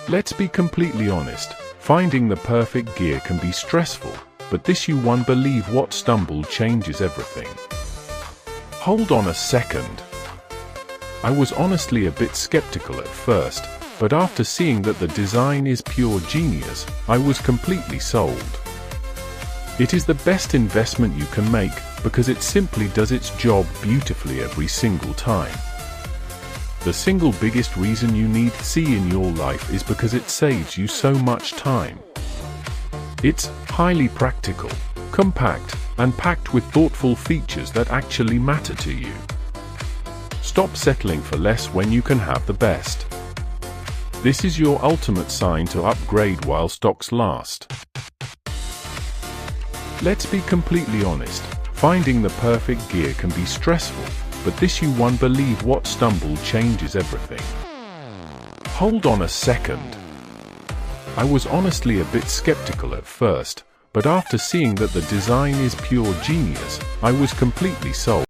Let's be completely honest, finding the perfect gear can be stressful, but this you won't believe what stumble changes everything. Hold on a second. I was honestly a bit skeptical at first, but after seeing that the design is pure genius, I was completely sold. It is the best investment you can make, because it simply does its job beautifully every single time. The single biggest reason you need C in your life is because it saves you so much time. It's highly practical, compact, and packed with thoughtful features that actually matter to you. Stop settling for less when you can have the best. This is your ultimate sign to upgrade while stocks last. Let's be completely honest, finding the perfect gear can be stressful, but this you won't believe what stumble changes everything. Hold on a second. I was honestly a bit skeptical at first, but after seeing that the design is pure genius, I was completely sold.